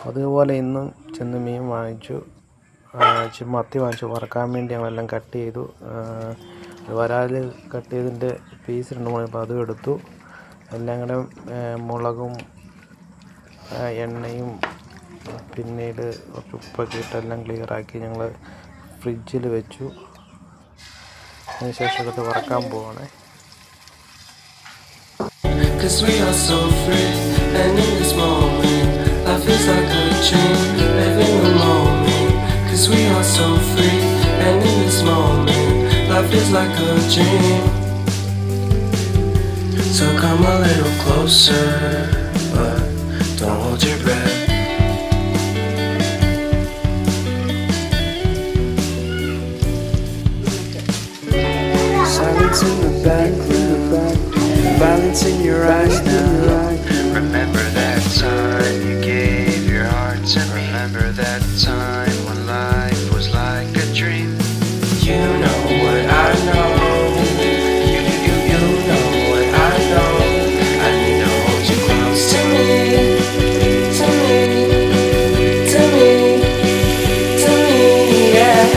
അതുപോലെ ഇന്നും ചെന്ന് മീൻ വാങ്ങിച്ചു. മത്തി വാങ്ങിച്ചു വറക്കാൻ വേണ്ടി ഞങ്ങളെല്ലാം കട്ട് ചെയ്തു. വരാൽ കട്ട് ചെയ്തതിൻ്റെ പീസ് 2-3 അപ്പോൾ അതും എടുത്തു. എല്ലാം കൂടെ മുളകും എണ്ണയും പിന്നീട് കുറച്ച് ഉപ്പൊക്കെ ഇട്ടെല്ലാം ക്ലിയറാക്കി ഞങ്ങൾ ഫ്രിഡ്ജിൽ വെച്ചു. അതിനുശേഷം എടുത്ത് വറക്കാൻ പോവാണ്. Cause we are so free, and in this moment, life is like a dream, living the moment. Cause we are so free, and in this moment, life is like a dream. So come a little closer, but don't hold your breath. Silence in the background, violence in your eyes now. Remember that time you gave your heart to me. Remember that time when life was like a dream. You know what I know. You know what I know. I need to hold you close to me, to me, to me, to me, yeah.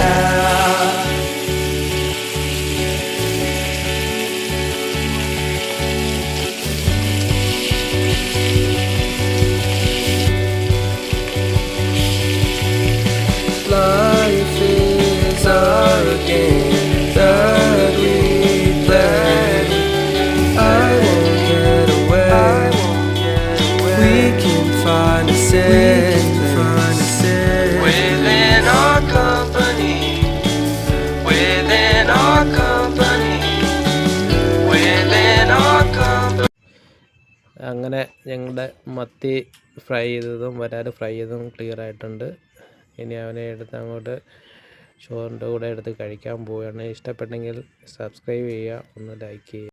Life is our game that we play. I won't get away. We can find a safe within our company. Within our company. Within our company. അങ്ങനെ ഞങ്ങളുടെ മത്തി fry ചെയ്തതും വരാൽ fry ചെയ്തതും clear ആയിട്ടുണ്ട്. ഇനി അവനെ എടുത്ത് അങ്ങോട്ട് ചോറിൻ്റെ കൂടെ എടുത്ത് കഴിക്കാൻ പോവുകയാണ്. ഇഷ്ടപ്പെട്ടെങ്കിൽ സബ്സ്ക്രൈബ് ചെയ്യുക, ഒന്ന് ലൈക്ക് ചെയ്യുക.